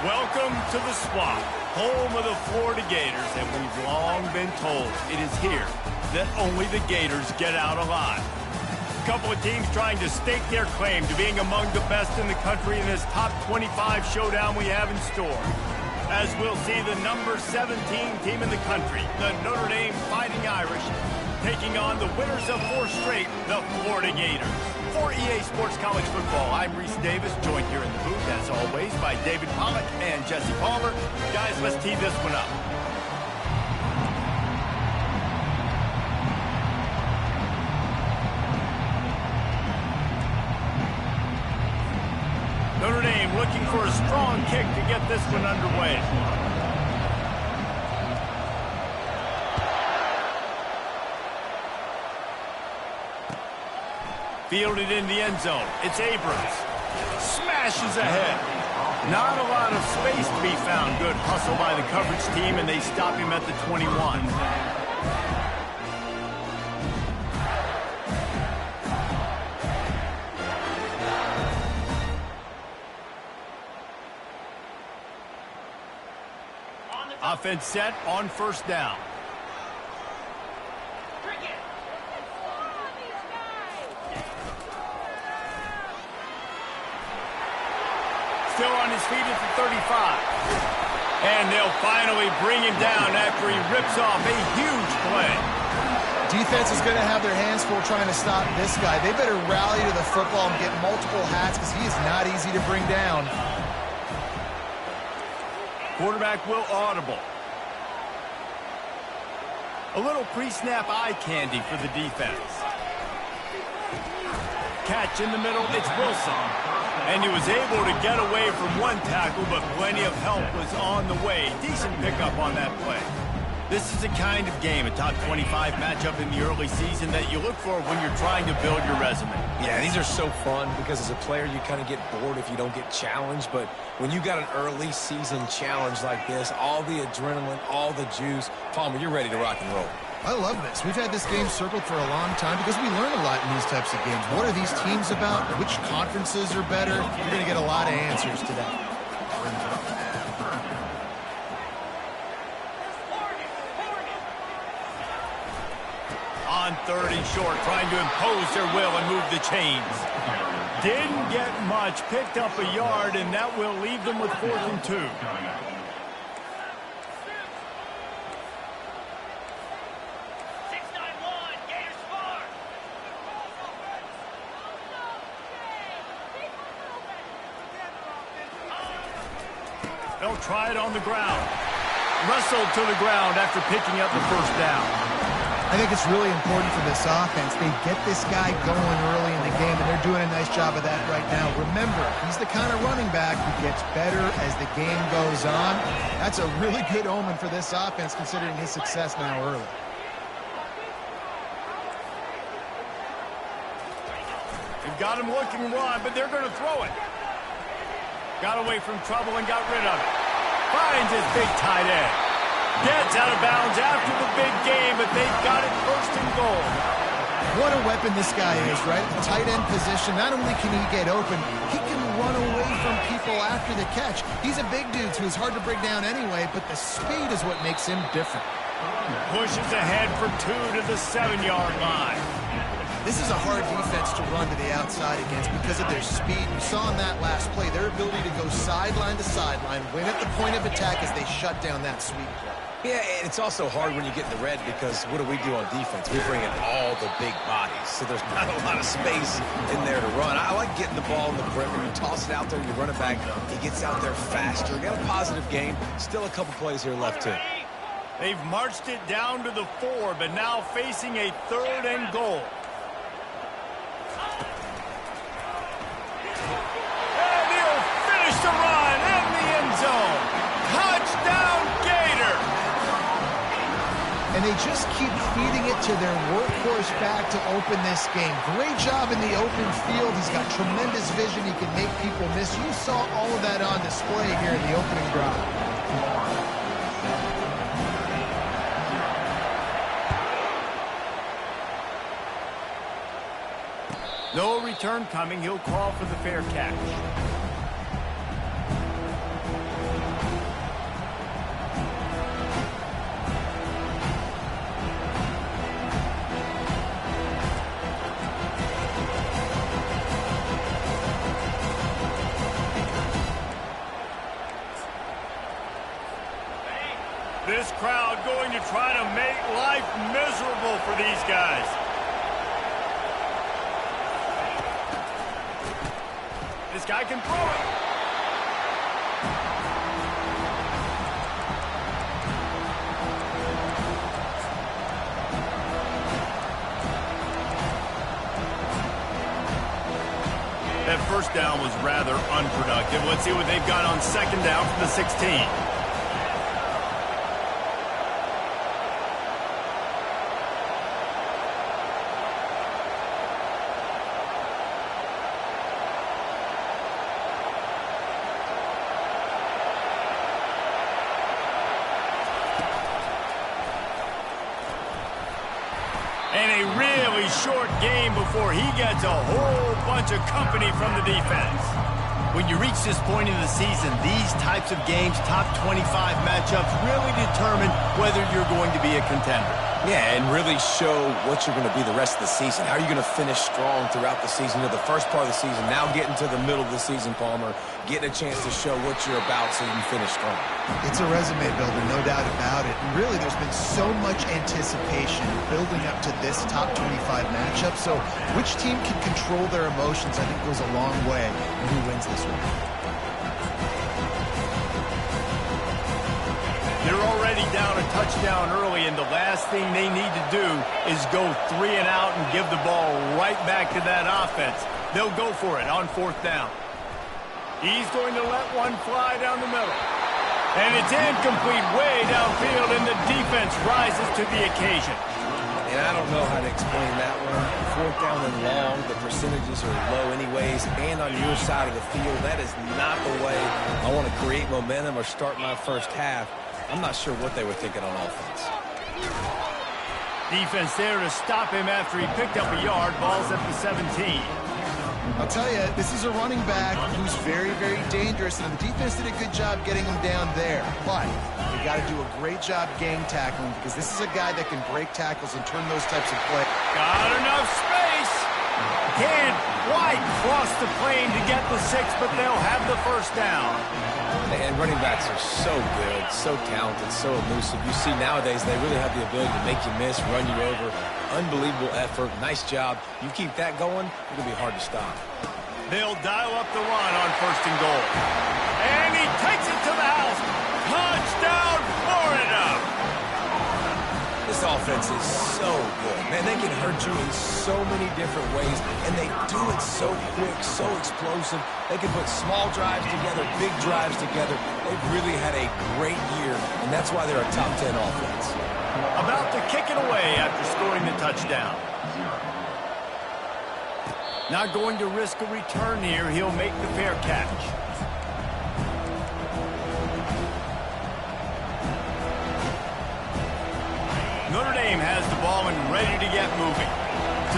Welcome to the Swamp, home of the Florida Gators, and we've long been told it is here that only the Gators get out alive. A couple of teams trying to stake their claim to being among the best in the country in this top 25 showdown we have in store. As we'll see the number 17 team in the country, the Notre Dame Fighting Irish, taking on the winners of 4 straight, the Florida Gators. For EA Sports College Football, I'm Reese Davis, joined here in the booth, as always, by David Pollack and Jesse Palmer. Guys, let's tee this one up. Notre Dame looking for a strong kick to get this one underway. Fielded in the end zone. It's Abrams. Smashes ahead. Not a lot of space to be found. Good hustle by the coverage team, and they stop him at the 21. Offense set on first down. Still on his feet at the 35. And they'll finally bring him down after he rips off a huge play. Defense is going to have their hands full trying to stop this guy. They better rally to the football and get multiple hats because he is not easy to bring down. Quarterback will audible. A little pre-snap eye candy for the defense. Catch in the middle, it's Wilson. And he was able to get away from one tackle, but plenty of help was on the way. Decent pickup on that play. This is the kind of game, a top 25 matchup in the early season, that you look for when you're trying to build your resume. Yeah, these are so fun because as a player, you kind of get bored if you don't get challenged. But when you got an early season challenge like this, all the adrenaline, all the juice, Palmer, you're ready to rock and roll. I love this. We've had this game circled for a long time because we learn a lot in these types of games. What are these teams about? Which conferences are better? You're going to get a lot of answers today. On 3rd and short, trying to impose their will and move the chains. Didn't get much, picked up a yard, and that will leave them with 4th and 2. They'll try it on the ground. Wrestled to the ground after picking up the first down. I think it's really important for this offense. They get this guy going early in the game, and they're doing a nice job of that right now. Remember, he's the kind of running back who gets better as the game goes on. That's a really good omen for this offense, considering his success now early. They've got him looking run, but they're going to throw it. Got away from trouble and got rid of it. Finds his big tight end. Gets out of bounds after the big game, but they've got it 1st and goal. What a weapon this guy is, right? The tight end position, not only can he get open, he can run away from people after the catch. He's a big dude, so he's hard to bring down anyway, but the speed is what makes him different. Pushes ahead for 2 to the 7-yard line. This is a hard defense to run to the outside against because of their speed. You saw in that last play their ability to go sideline to sideline, win at the point of attack as they shut down that sweep play. Yeah, and it's also hard when you get in the red because what do we do on defense? We bring in all the big bodies, so there's not a lot of space in there to run. I like getting the ball in the perimeter. You toss it out there, you run it back. He gets out there faster. Got a positive game. Still a couple plays here left, too. They've marched it down to the 4, but now facing a 3rd and goal. And he'll finish the run in the end zone. Touchdown, Gator! And they just keep feeding it to their workhorse back to open this game. Great job in the open field. He's got tremendous vision. He can make people miss. You saw all of that on display here in the opening drive. No return coming. He'll call for the fair catch. trying to make life miserable for these guys. This guy can throw it. That first down was rather unproductive. Let's see what they've got on second down from the 16. And a really short game before he gets a whole bunch of company from the defense. When you reach this point in the season, these types of games, top 25 matchups, really determine whether you're going to be a contender. Yeah, and really show what you're going to be the rest of the season. How are you going to finish strong throughout the season? You know, the first part of the season, now getting to the middle of the season, Palmer, getting a chance to show what you're about so you can finish strong. It's a resume builder, no doubt about it. And really, there's been so much anticipation building up to this top 25 matchup. So which team can control their emotions, I think, goes a long way in who wins this one. They're already down a touchdown early, and the last thing they need to do is go 3 and out and give the ball right back to that offense. They'll go for it on fourth down. He's going to let one fly down the middle. And it's incomplete way downfield, and the defense rises to the occasion. And I don't know how to explain that one. Fourth down and long, the percentages are low anyways, and on your side of the field, that is not the way I want to create momentum or start my first half. I'm not sure what they were thinking on offense. Defense there to stop him after he picked up a yard. Ball's at the 17. I'll tell you, this is a running back who's very, very dangerous, and the defense did a good job getting him down there. But you got to do a great job gang tackling, because this is a guy that can break tackles and turn those types of plays. Got enough space. Can't quite cross the plane to get the 6, but they'll have the first down. And running backs are so good, so talented, so elusive. You see nowadays they really have the ability to make you miss, run you over. Unbelievable effort. Nice job. You keep that going, it's going to be hard to stop. They'll dial up the run on first and goal. And he takes it to the house. Touchdown, Florida! This offense is so good. Man, they can hurt you in so many different ways, and they do it so quick, so explosive. They can put small drives together, big drives together. They've really had a great year, and that's why they're a top 10 offense. About to kick it away after scoring the touchdown. Not going to risk a return here. He'll make the fair catch. Notre Dame has the ball and ready to get moving.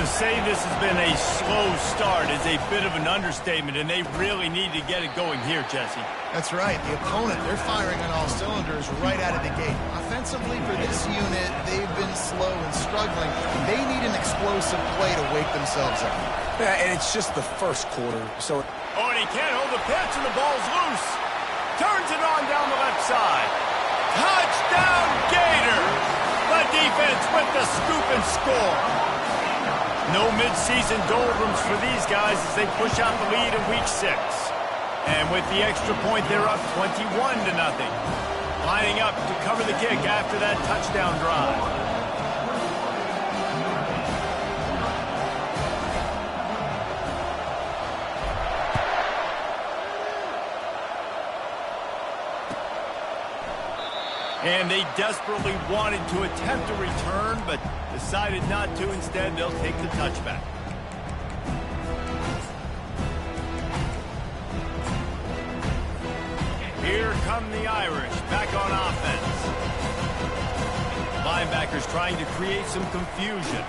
To say this has been a slow start is a bit of an understatement, and they really need to get it going here, Jesse. That's right. The opponent, they're firing on all cylinders right out of the gate. Offensively for this unit, they've been slow and struggling. They need an explosive play to wake themselves up. Yeah, and it's just the first quarter, so... Oh, and he can't hold the pitch, and the ball's loose. Turns it on down the left side. Touchdown, Gators! The defense with the scoop and score. No midseason doldrums for these guys as they push out the lead in week 6. And with the extra point, they're up 21-0. Lining up to cover the kick after that touchdown drive. And they desperately wanted to attempt a return, but decided not to. Instead, they'll take the touchback. Here come the Irish, back on offense. Linebackers trying to create some confusion.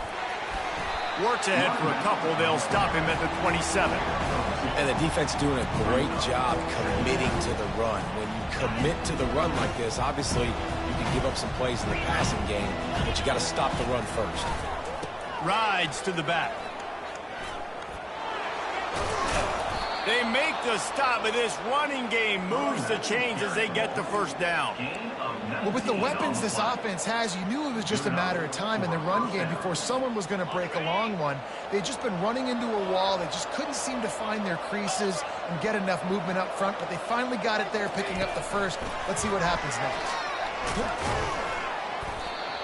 Works ahead for a couple. They'll stop him at the 27. And the defense doing a great job committing to the run. When you commit to the run like this, obviously you can give up some plays in the passing game, but you got to stop the run first. Rides to the back. They make the stop, but this running game moves the chains as they get the first down. Well, with the weapons this offense has, you knew it was just a matter of time in the run game before someone was going to break a long one. They'd just been running into a wall. They just couldn't seem to find their creases and get enough movement up front, but they finally got it there, picking up the first. Let's see what happens next.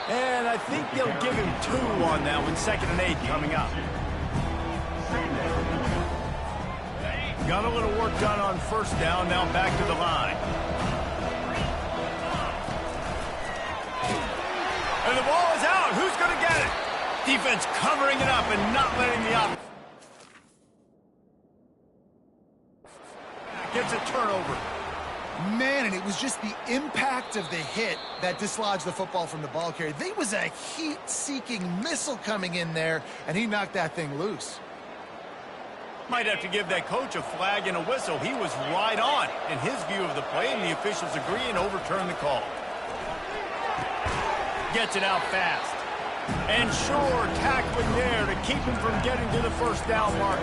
And I think they'll give him 2 on that one. 2nd and 8 coming up. Got a little work done on first down, now back to the line. And the ball is out. Who's going to get it? Defense covering it up and not letting the offense. Gets a turnover. Man, and it was just the impact of the hit that dislodged the football from the ball carrier. There was a heat-seeking missile coming in there, and he knocked that thing loose. Might have to give that coach a flag and a whistle. He was right on in his view of the play, and the officials agree and overturn the call. Gets it out fast. And sure, tackling there to keep him from getting to the first down marker.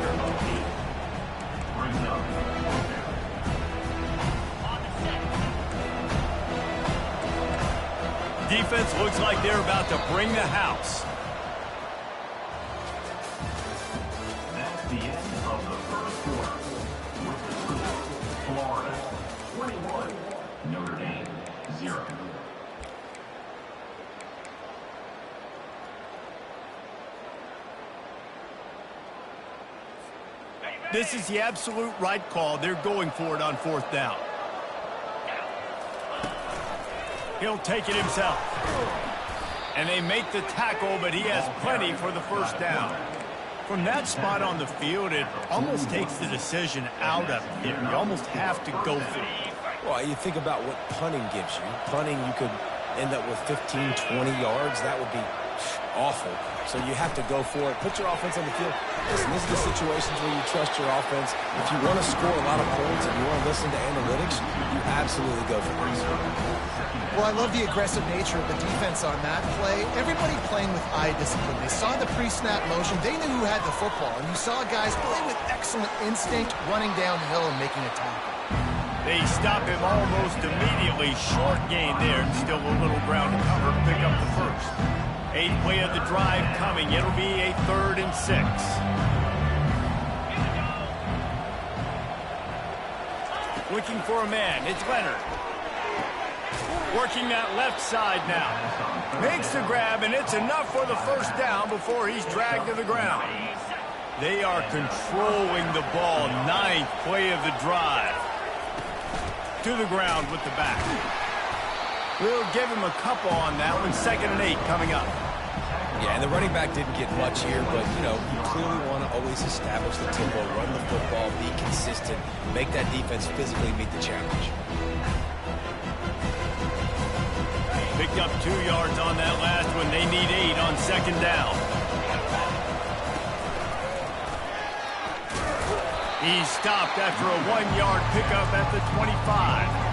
Defense looks like they're about to bring the house. That's the end of the first quarter. With the score, Florida 21, Notre Dame 0. This is the absolute right call. They're going for it on 4th down. He'll take it himself. And they make the tackle, but he has plenty for the first down. From that spot on the field, it almost takes the decision out of here. You almost have to go for it. Well, you think about what punting gives you. Punting, you could end up with 15, 20 yards. That would be awful. So you have to go for it. Put your offense on the field. Listen, this is the situations where you trust your offense. If you want to score a lot of points and you want to listen to analytics, you absolutely go for this. Well, I love the aggressive nature of the defense on that play. Everybody playing with eye discipline. They saw the pre-snap motion. They knew who had the football. And you saw guys play with excellent instinct, running downhill and making a tackle. They stop him almost immediately. Short gain there. Still a little ground to cover to pick up the first. 8th play of the drive coming. It'll be a 3rd and 6. Looking for a man. It's Leonard. Working that left side now. Makes the grab, and it's enough for the first down before he's dragged to the ground. They are controlling the ball. 9th play of the drive. To the ground with the back. We'll give him a couple on that one. 2nd and 8 coming up. Yeah, and the running back didn't get much here, but, you know, you clearly want to always establish the tempo, run the football, be consistent, make that defense physically meet the challenge. Picked up 2 yards on that last one. They need 8 on 2nd down. He stopped after a 1-yard pickup at the 25.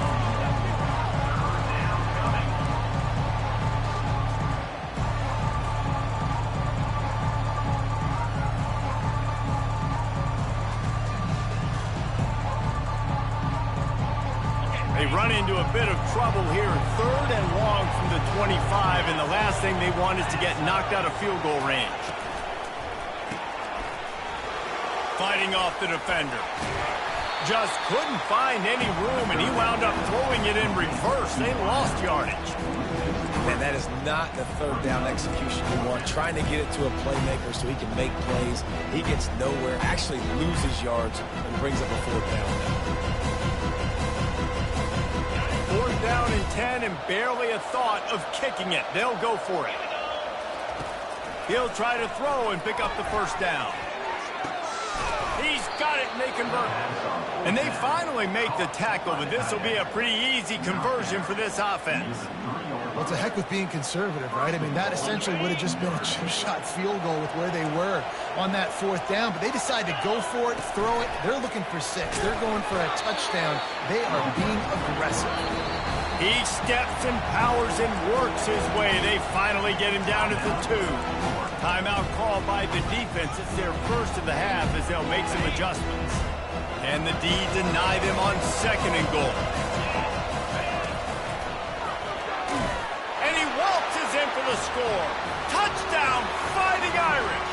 They run into a bit of trouble here. 3rd and long from the 25, and the last thing they want is to get knocked out of field goal range. Fighting off the defender. Just couldn't find any room, and he wound up throwing it in reverse. They lost yardage. Man, that is not the 3rd down execution you want. Trying to get it to a playmaker so he can make plays. He gets nowhere, actually loses yards, and brings up a 4th down. 4th down and 10, and barely a thought of kicking it. They'll go for it. He'll try to throw and pick up the first down. He's got it, and they convert. And they finally make the tackle, but this will be a pretty easy conversion for this offense. Well, it's a heck with being conservative, right? I mean, that essentially would have just been a two-shot field goal with where they were on that 4th down, but they decide to go for it, throw it. They're looking for 6. They're going for a touchdown. They are being aggressive. He steps and powers and works his way. They finally get him down at the 2. Timeout called by the defense. It's their first of the half as they'll make some adjustments. And the D deny them on 2nd and goal. And he waltzes in for the score. Touchdown, Fighting Irish.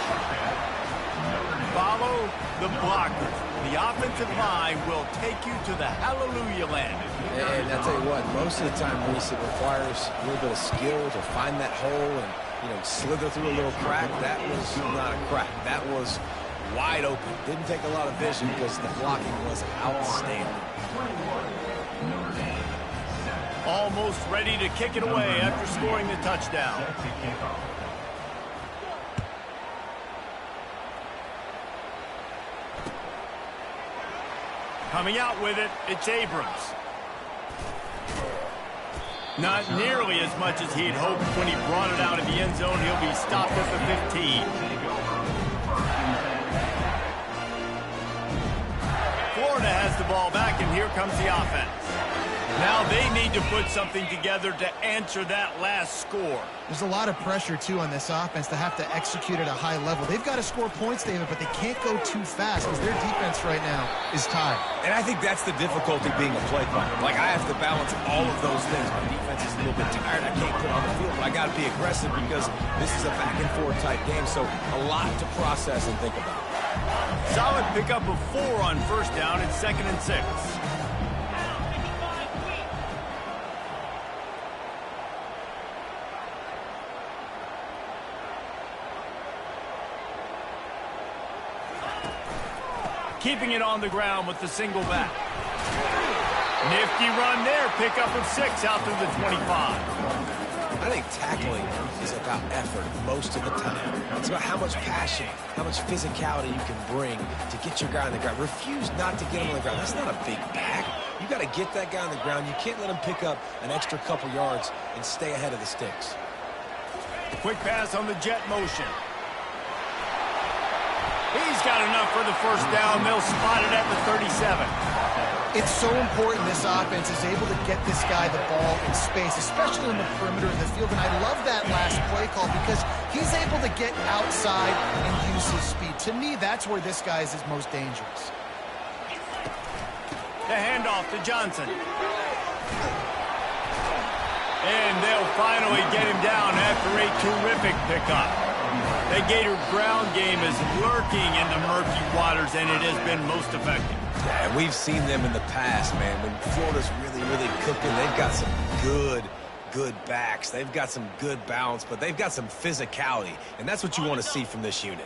Follow the blockers. The offensive line will take you to the hallelujah land. And I'll tell you what, most of the time, Reese, it requires a little bit of skill to find that hole and, slither through a little crack. That was not a crack. That was wide open. Didn't take a lot of vision because the blocking was outstanding. Almost ready to kick it away after scoring the touchdown. Coming out with it, it's Abrams. Not nearly as much as he'd hoped when he brought it out of the end zone. He'll be stopped at the 15. Florida has the ball back, and here comes the offense. Now they need to put something together to answer that last score. There's a lot of pressure, too, on this offense to have to execute at a high level. They've got to score points, David, but they can't go too fast because their defense right now is tired. And I think that's the difficulty being a play caller. Like, I have to balance all of those things. My defense is a little bit tired. I can't put on the field, but I got to be aggressive because this is a back-and-forth type game, so a lot to process and think about. Solid pickup of 4 on 1st down. It's 2nd and 6. Keeping it on the ground with the single back. Nifty run there. Pickup of 6 out through the 25. I think tackling is about effort most of the time. It's about how much passion, how much physicality you can bring to get your guy on the ground. Refuse not to get him on the ground. That's not a big back. You got to get that guy on the ground. You can't let him pick up an extra couple yards and stay ahead of the sticks. Quick pass on the jet motion. He's got enough for the 1st down. They'll spot it at the 37. It's so important this offense is able to get this guy the ball in space, especially in the perimeter of the field. And I love that last play call because he's able to get outside and use his speed. To me, that's where this guy is his most dangerous. The handoff to Johnson. And they'll finally get him down after a terrific pickup. The Gator ground game is lurking in the murky waters, and it has been most effective. Yeah, and we've seen them in the past, man. When Florida's really cooking, they've got some good backs. They've got some good balance, but they've got some physicality, and that's what you want to see from this unit.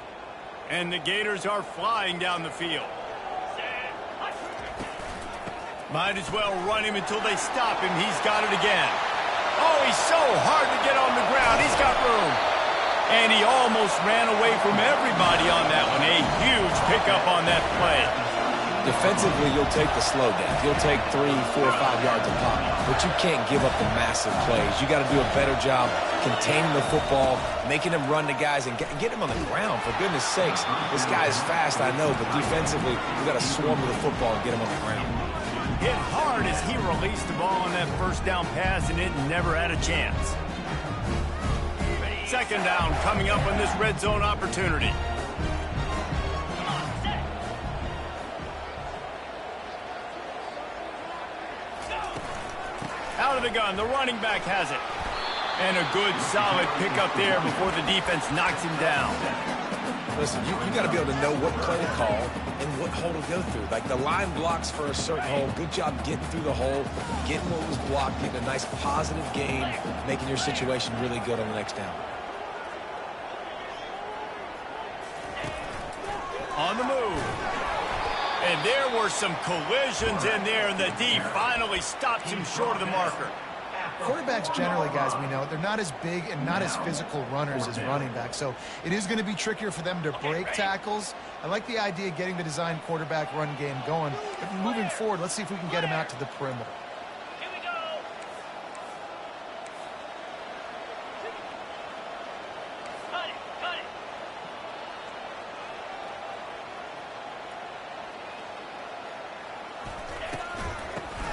And the Gators are flying down the field. Might as well run him until they stop him. He's got it again. Oh, he's so hard to get on the ground. He's got room. And he almost ran away from everybody on that one. A huge pickup on that play. Defensively, you'll take the slow down. You'll take 3, 4, 5 yards a pop, but you can't give up the massive plays. You got to do a better job containing the football, making him run to guys, and get him on the ground. For goodness sakes, this guy is fast, I know, but defensively, you got to swarm to the football and get him on the ground. Hit hard as he released the ball on that 1st down pass, and it never had a chance. 2nd down coming up on this red zone opportunity. Out of the gun, the running back has it. And a good, solid pickup there before the defense knocks him down. Listen, you got to be able to know what play to call and what hole to go through. Like the line blocks for a certain hole. Good job getting through the hole, getting what was blocked, getting a nice positive gain, making your situation really good on the next down. On the move. And there were some collisions in there, and the D finally stops him short of the marker. Quarterbacks generally, guys, we know, they're not as big and not as physical runners as running backs, so it is going to be trickier for them to break tackles. I like the idea of getting the design quarterback run game going. But moving forward, let's see if we can get him out to the perimeter.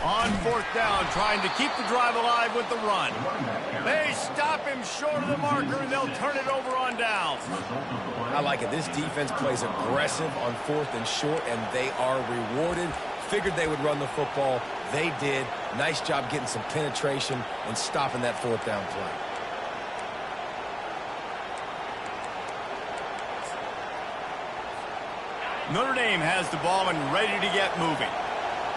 On on fourth down, trying to keep the drive alive with the run. They stop him short of the marker, and they'll turn it over on downs. I like it. This defense plays aggressive on fourth and short, and they are rewarded. Figured they would run the football. They did. Nice job getting some penetration and stopping that fourth down play. Notre Dame has the ball and ready to get moving.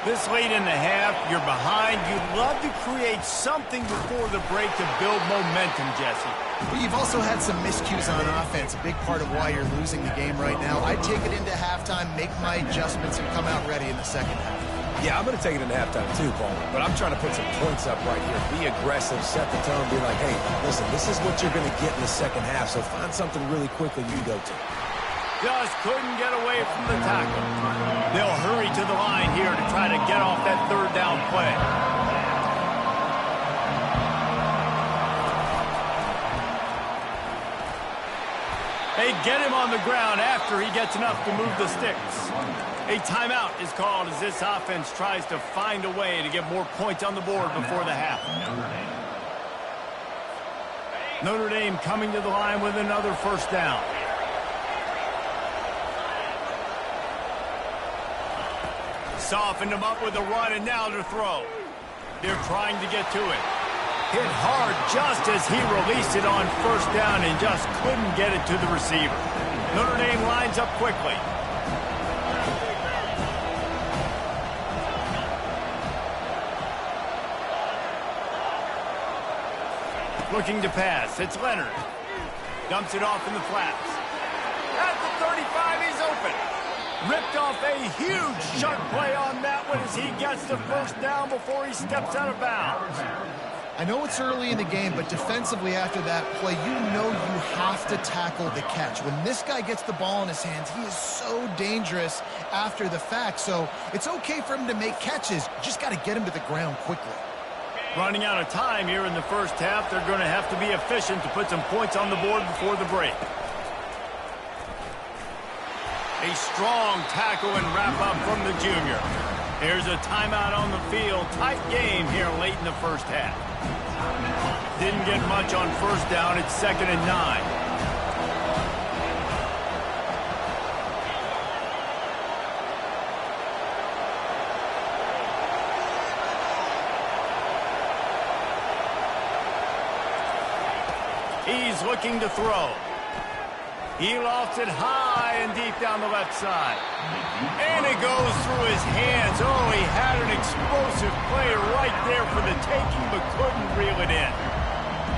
This late in the half, you're behind. You'd love to create something before the break to build momentum, Jesse. But you've also had some miscues on offense, a big part of why you're losing the game right now. I'd take it into halftime, make my adjustments, and come out ready in the second half. Yeah, I'm going to take it into halftime too, Paul. But I'm trying to put some points up right here. Be aggressive, set the tone, be like, hey, listen, this is what you're going to get in the second half, so find something really quickly you can go to. Just couldn't get away from the tackle. They'll hurry to the line here to try to get off that third down play. They get him on the ground after he gets enough to move the sticks. A timeout is called as this offense tries to find a way to get more points on the board before the half. Notre Dame coming to the line with another first down. Softened him up with a run, and now to throw. They're trying to get to it. Hit hard just as he released it on first down and just couldn't get it to the receiver. Notre Dame lines up quickly. Looking to pass. It's Leonard. Dumps it off in the flats. At the 35, he's open. Ripped off a huge sharp play on that one as he gets the first down before he steps out of bounds. I know it's early in the game, but defensively after that play, you know you have to tackle the catch. When this guy gets the ball in his hands, he is so dangerous after the fact. So it's okay for him to make catches. You just got to get him to the ground quickly. Running out of time here in the first half, they're going to have to be efficient to put some points on the board before the break. A strong tackle and wrap-up from the junior. There's a timeout on the field. Tight game here late in the first half. Didn't get much on first down. It's 2nd and 9. He's looking to throw. He lofts it high and deep down the left side. And it goes through his hands. Oh, he had an explosive play right there for the taking, but couldn't reel it in.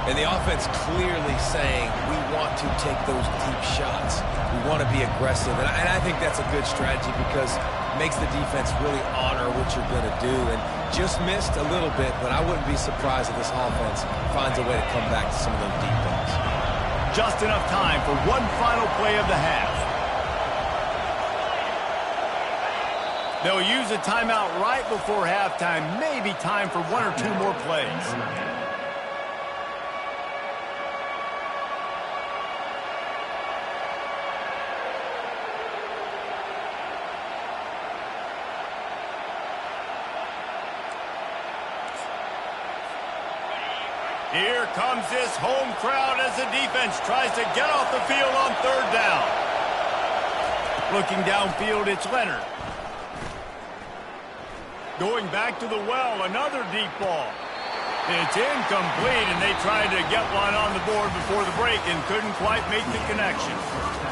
And the offense clearly saying, we want to take those deep shots. We want to be aggressive. And I think that's a good strategy because it makes the defense really honor what you're going to do. And just missed a little bit, but I wouldn't be surprised if this offense finds a way to come back to some of those deep balls. Just enough time for one final play of the half. They'll use a timeout right before halftime. Maybe time for one or two more plays. Here comes this home crowd as the defense tries to get off the field on third down. Looking downfield, it's Leonard. Going back to the well, another deep ball. It's incomplete, and they tried to get one on the board before the break and couldn't quite make the connection.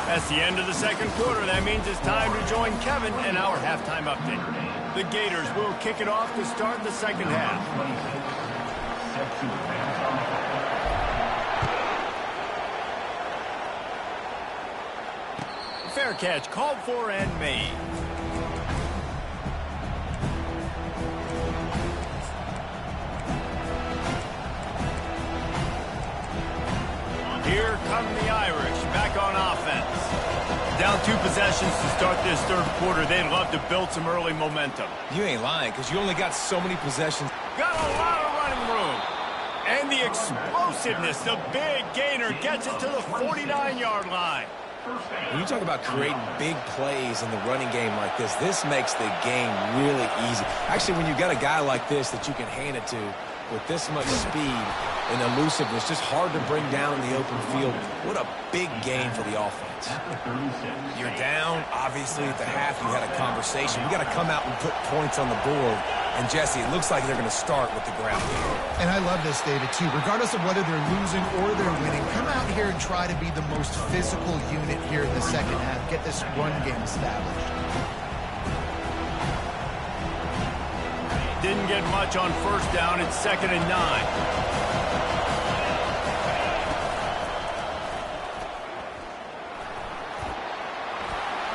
That's the end of the second quarter. That means it's time to join Kevin in our halftime update. The Gators will kick it off to start the second half. Fair catch, called for and made. Here come the Irish, back on offense. Down 2 possessions to start this third quarter. They'd love to build some early momentum. You ain't lying, because you only got so many possessions. Got a lot of running room. And the explosiveness, the big gainer gets it to the 49-yard line. When you talk about creating big plays in the running game like this makes the game really easy. Actually, when you've got a guy like this that you can hand it to with this much speed and elusiveness, just hard to bring down in the open field. What a big game for the offense. You're down. Obviously, at the half, you had a conversation. We got to come out and put points on the board. And, Jesse, it looks like they're going to start with the ground game. And I love this, David, too. Regardless of whether they're losing or they're winning, come out here and try to be the most physical unit here in the second half. Get this run game established. Didn't get much on first down. It's 2nd and 9.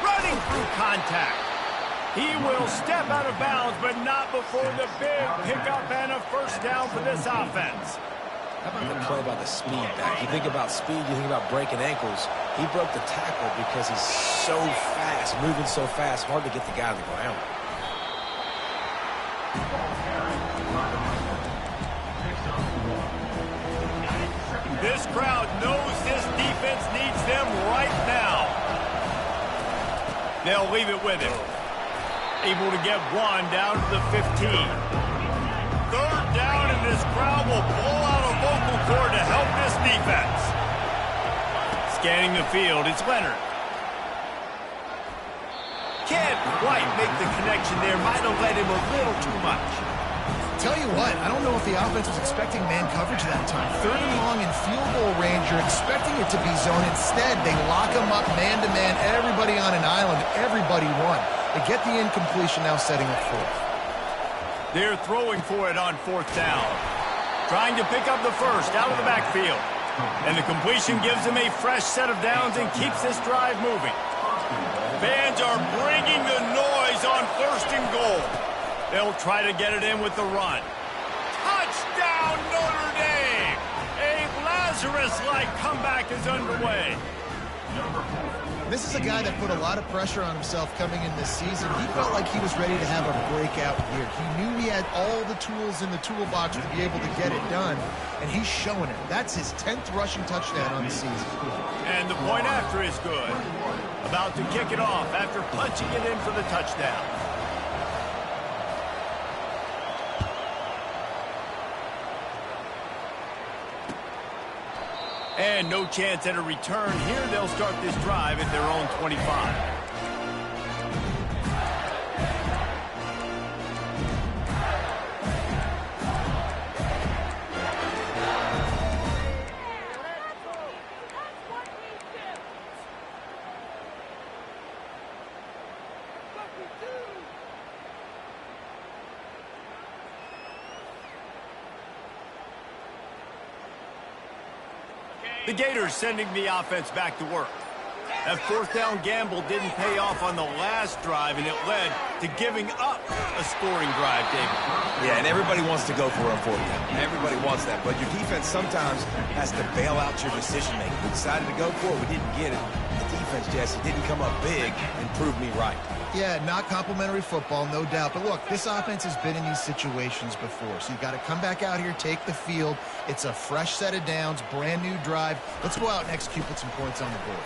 Running through contact. He will step out of bounds, but not before the big pickup and a first down for this offense. How about the play by the speed back? You think about speed, you think about breaking ankles. He broke the tackle because he's so fast, moving so fast, hard to get the guy on the ground. This crowd knows this defense needs them right now. They'll leave it with him. Able to get one down to the 15. 3rd down, and this crowd will pull out a vocal cord to help this defense. Scanning the field, it's Leonard. Can't quite make the connection there. Might have led him a little too much. Tell you what, I don't know if the offense was expecting man coverage that time. 3rd and long in field goal range, you're expecting it to be zone. Instead, they lock them up man-to-man, everybody on an island, everybody won. They get the incompletion, now setting up 4th. They're throwing for it on 4th down. Trying to pick up the first out of the backfield. And the completion gives them a fresh set of downs and keeps this drive moving. Fans are bringing the noise on 1st and goal. They'll try to get it in with the run. Touchdown, Notre Dame! A Lazarus-like comeback is underway. This is a guy that put a lot of pressure on himself coming in this season. He felt like he was ready to have a breakout year. He knew he had all the tools in the toolbox to be able to get it done, and he's showing it. That's his 10th rushing touchdown on the season. And the point after is good. About to kick it off after punching it in for the touchdown. And no chance at a return here. They'll start this drive at their own 25. The Gators sending the offense back to work. That 4th down gamble didn't pay off on the last drive, and it led to giving up a scoring drive, David. Yeah, and everybody wants to go for it on 4th down. Everybody wants that, but your defense sometimes has to bail out your decision-making. We decided to go for it. We didn't get it. The defense, Jesse, didn't come up big and prove me right. Yeah, not complimentary football, no doubt. But look, this offense has been in these situations before. So you got to come back out here, take the field. It's a fresh set of downs, brand new drive. Let's go out and execute, put some points on the board.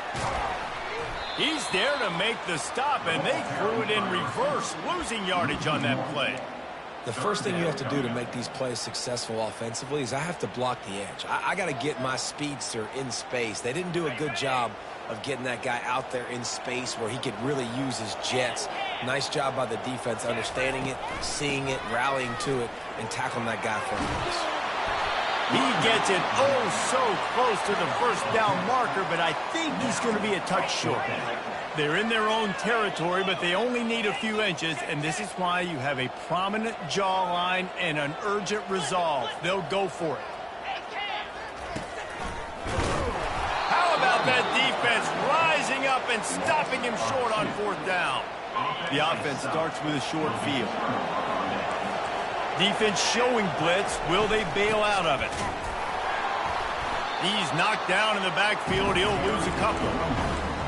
He's there to make the stop, and they threw it in reverse, losing yardage on that play. The first thing you have to do to make these plays successful offensively is I have to block the edge. I got to get my speedster in space. They didn't do a good job of getting that guy out there in space where he could really use his jets. Nice job by the defense understanding it, seeing it, rallying to it, and tackling that guy for a loss. He gets it so close to the 1st down marker, but I think he's going to be a touch short. They're in their own territory, but they only need a few inches, and this is why you have a prominent jawline and an urgent resolve. They'll go for it. How about that defense rising up and stopping him short on 4th down? The offense starts with a short field. Defense showing blitz. Will they bail out of it? He's knocked down in the backfield. He'll lose a couple.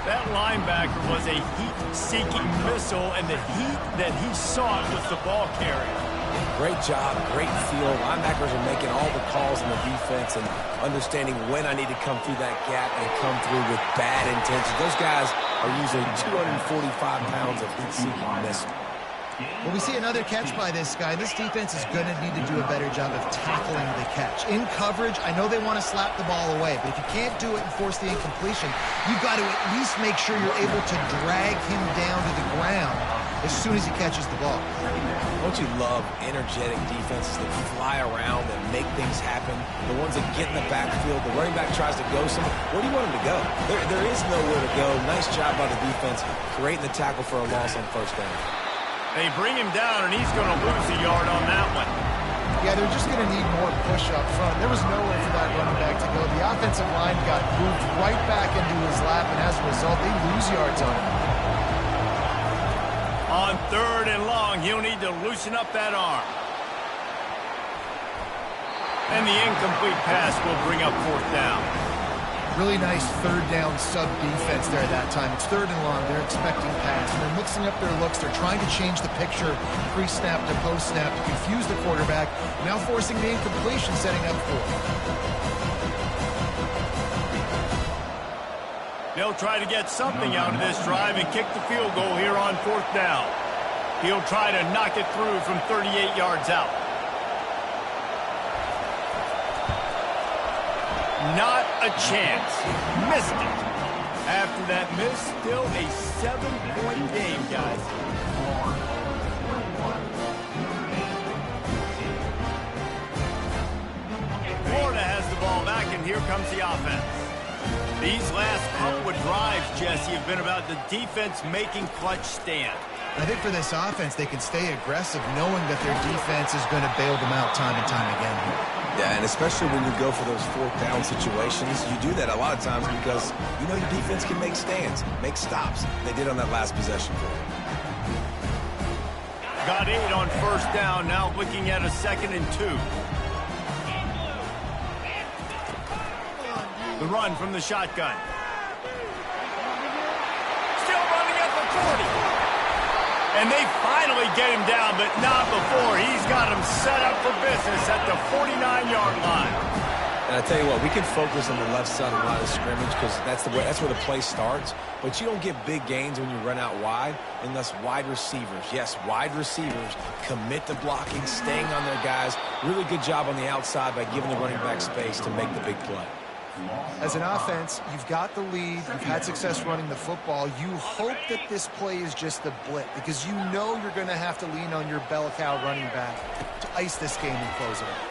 That linebacker was a heat-seeking missile, and the heat that he sought was the ball carrier. Great job, great feel. Linebackers are making all the calls in the defense and understanding when I need to come through that gap and come through with bad intentions. Those guys are using 245 pounds of heat-seeking missile. Well, we see another catch by this guy. This defense is going to need to do a better job of tackling the catch. In coverage, I know they want to slap the ball away, but if you can't do it and force the incompletion, you've got to at least make sure you're able to drag him down to the ground as soon as he catches the ball. Don't you love energetic defenses that fly around and make things happen? The ones that get in the backfield, the running back tries to go somewhere. Where do you want him to go? There is nowhere to go. Nice job by the defense, creating the tackle for a loss on first down. They bring him down, and he's going to lose a yard on that one. Yeah, they're just going to need more push up front. There was nowhere for that running back to go. The offensive line got moved right back into his lap, and as a result, they lose yards on him. On 3rd and long, he'll need to loosen up that arm. And the incomplete pass will bring up 4th down. Really nice 3rd down sub-defense there that time. It's 3rd and long. They're expecting pass. And they're mixing up their looks. They're trying to change the picture pre-snap to post-snap to confuse the quarterback. Now forcing the incompletion, setting up 4th. They'll try to get something out of this drive and kick the field goal here on 4th down. He'll try to knock it through from 38 yards out. Not a chance. Missed it. After that miss, still a 7-point game, guys. Florida has the ball back, and here comes the offense. These last couple of drives, Jesse, have been about the defense making clutch stand. I think for this offense, they can stay aggressive knowing that their defense is going to bail them out time and time again. Yeah, and especially when you go for those 4th down situations, you do that a lot of times because you know your defense can make stands, make stops. They did on that last possession for you. Got 8 on 1st down, now looking at a 2nd and 2. The run from the shotgun. Still running at the 40. And they finally get him down, but not before. He's got him set up for business at the 49-yard line. And I tell you what, we can focus on the left side of the line of scrimmage because that's where the play starts. But you don't get big gains when you run out wide unless wide receivers, yes, wide receivers, commit to blocking, staying on their guys. Really good job on the outside by giving the running back space to make the big play. As an offense, you've got the lead. You've had success running the football. You hope that this play is just a blip because you know you're going to have to lean on your bell cow running back to ice this game and close it out.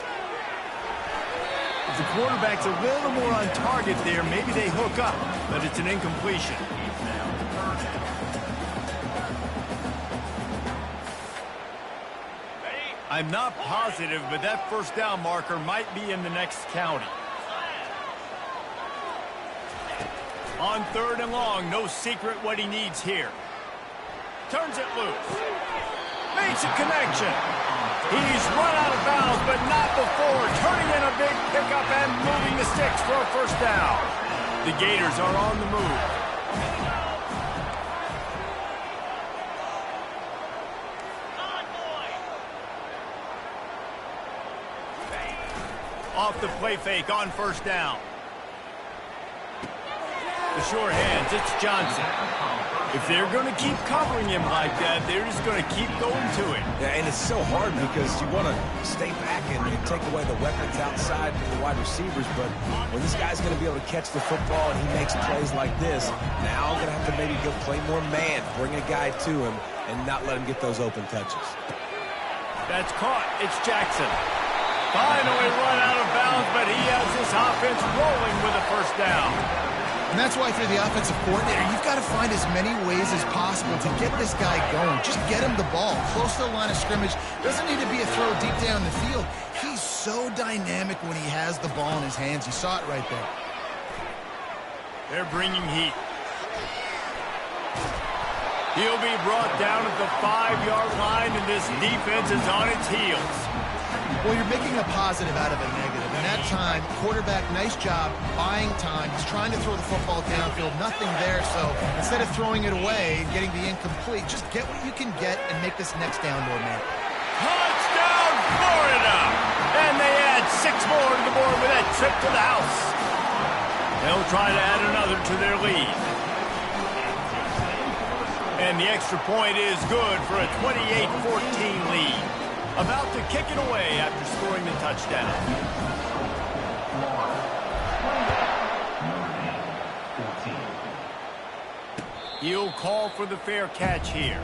If the quarterback's a little more on target there, maybe they hook up, but it's an incompletion. I'm not positive, but that 1st down marker might be in the next county. On 3rd and long, no secret what he needs here. Turns it loose. Makes a connection. He's run out of bounds, but not before. Turning in a big pickup and moving the sticks for a 1st down. The Gators are on the move. Off the play fake on 1st down. The short hands, it's Johnson. If they're going to keep covering him like that, they're just going to keep going to him. Yeah, and it's so hard because you want to stay back and take away the weapons outside from the wide receivers, but when this guy's going to be able to catch the football and he makes plays like this, now I'm going to have to maybe go play more man, bring a guy to him, and not let him get those open touches. That's caught. It's Jackson. Finally run out of bounds, but he has this offense rolling with a 1st down. And that's why if you're the offensive coordinator, you've got to find as many ways as possible to get this guy going. Just get him the ball close to the line of scrimmage. Doesn't need to be a throw deep down the field. He's so dynamic when he has the ball in his hands. You saw it right there. They're bringing heat. He'll be brought down at the 5-yard line, and this defense is on its heels. Well, you're making a positive out of a negative. And that time, quarterback, nice job, buying time. He's trying to throw the football downfield, nothing there. So instead of throwing it away and getting the incomplete, just get what you can get and make this next down more man. Touchdown, 6 more to the board with that trip to the house. They'll try to add another to their lead. And the extra point is good for a 28-14 lead. About to kick it away after scoring the touchdown. He'll call for the fair catch here.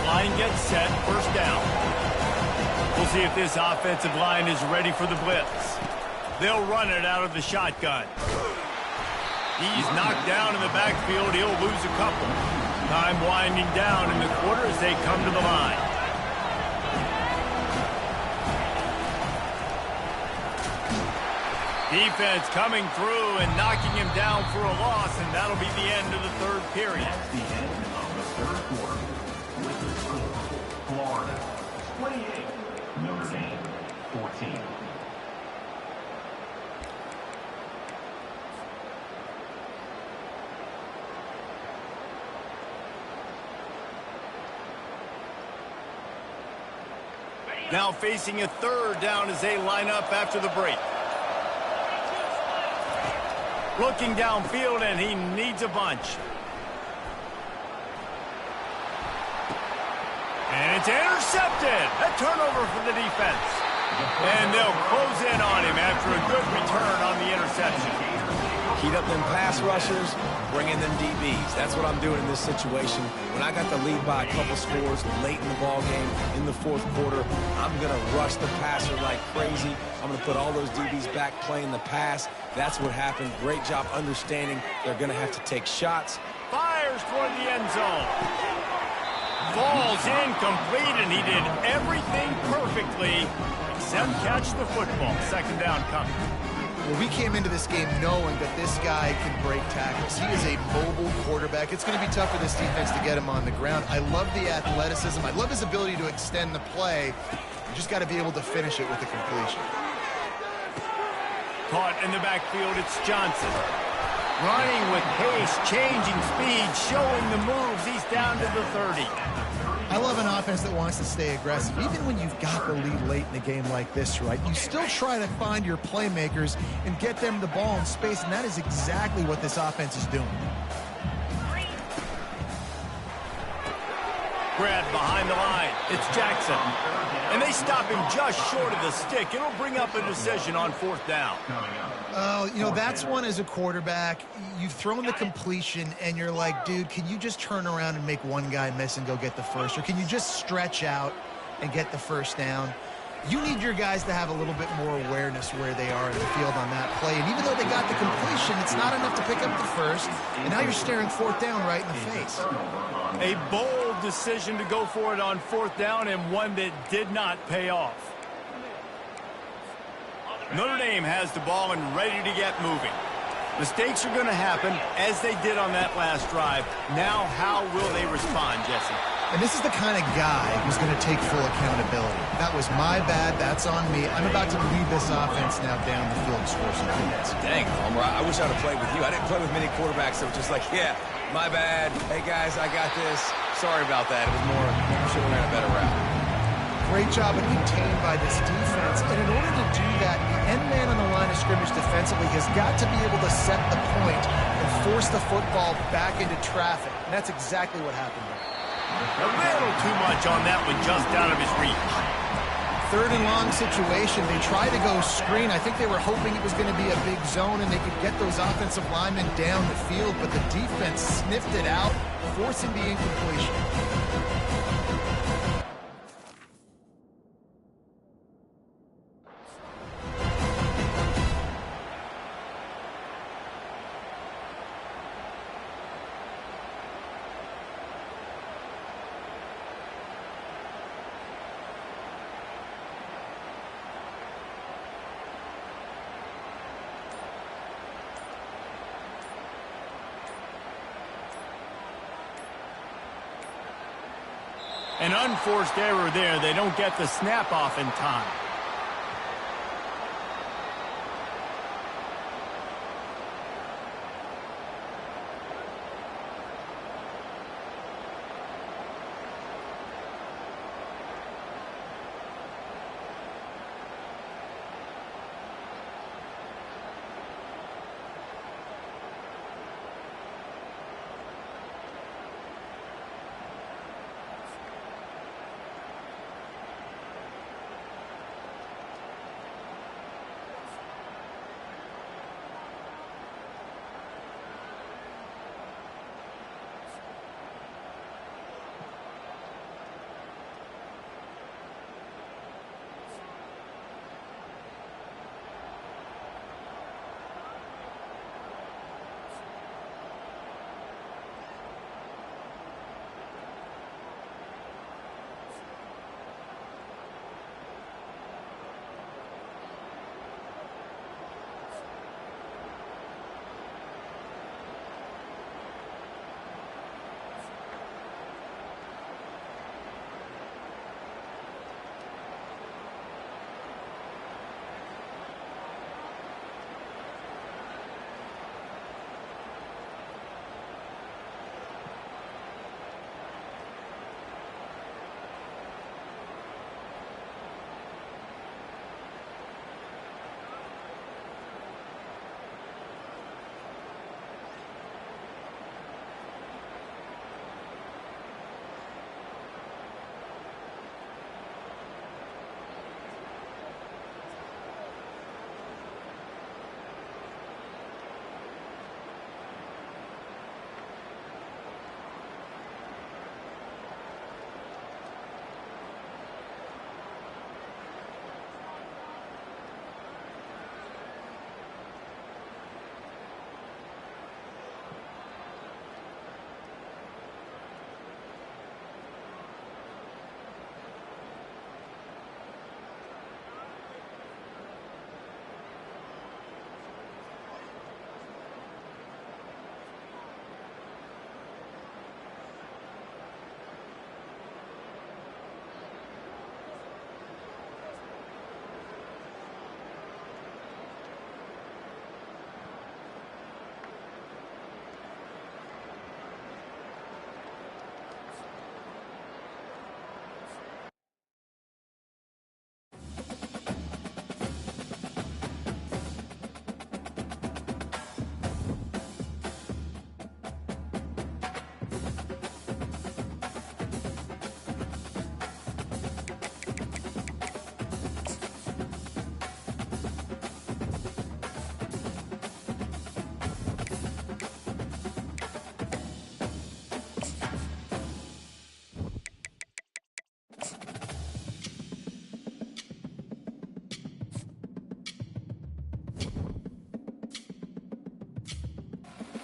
Line gets set, first down. We'll see if this offensive line is ready for the blitz. They'll run it out of the shotgun. He's knocked down in the backfield. He'll lose a couple. Time winding down in the quarter as they come to the line. Defense coming through and knocking him down for a loss, and that'll be the end of the third period. That's the end of the third quarter. With the score, Florida 28, Notre Dame 14. Now facing a third down as they line up after the break. Looking downfield, and he needs a bunch. And it's intercepted. A turnover for the defense. And they'll close in on him after a good return on the interception. Heat up them pass rushers, bring in them DBs. That's what I'm doing in this situation. When I got the lead by a couple scores late in the ball game, in the fourth quarter, I'm going to rush the passer like crazy. I'm going to put all those DBs back playing the pass. That's what happened. Great job understanding they're going to have to take shots. Fires toward the end zone. Falls incomplete, and he did everything perfectly except catch the football. Second down coming. Well, we came into this game knowing that this guy can break tackles. He is a mobile quarterback. It's going to be tough for this defense to get him on the ground. I love the athleticism. I love his ability to extend the play. You just got to be able to finish it with a completion. Caught in the backfield, it's Johnson. Running with pace, changing speed, showing the moves. He's down to the 30. I love an offense that wants to stay aggressive. Even when you've got the lead late in a game like this, right, you still try to find your playmakers and get them the ball in space, and that is exactly what this offense is doing. Grabbed behind the line. It's Jackson. And they stop him just short of the stick. It'll bring up a decision on fourth down. You know, that's one as a quarterback. You've thrown the completion, and you're like, dude, can you just turn around and make one guy miss and go get the first? Or can you just stretch out and get the first down? You need your guys to have a little bit more awareness where they are in the field on that play. And even though they got the completion, it's not enough to pick up the first. And now you're staring fourth down right in the face. A bold decision to go for it on fourth down, and one that did not pay off. Notre Dame has the ball and ready to get moving. Mistakes are going to happen, as they did on that last drive. Now, how will they respond, Jesse? And this is the kind of guy who's going to take full accountability. That was my bad. That's on me. I'm about to lead this offense now down the field and score some points. Dang, Homer, I wish I'd have played with you. I didn't play with many quarterbacks that were just like, yeah, my bad. Hey, guys, I got this. Sorry about that. It was more, should have ran a better route. Great job of contained by this defense. And in order to do that, the end man on the line of scrimmage defensively has got to be able to set the point and force the football back into traffic. And that's exactly what happened there. A little too much on that one, just out of his reach. Third and long situation. They tried to go screen. I think they were hoping it was going to be a big zone and they could get those offensive linemen down the field, but the defense sniffed it out, forcing the incompletion. An unforced error there. They don't get the snap off in time.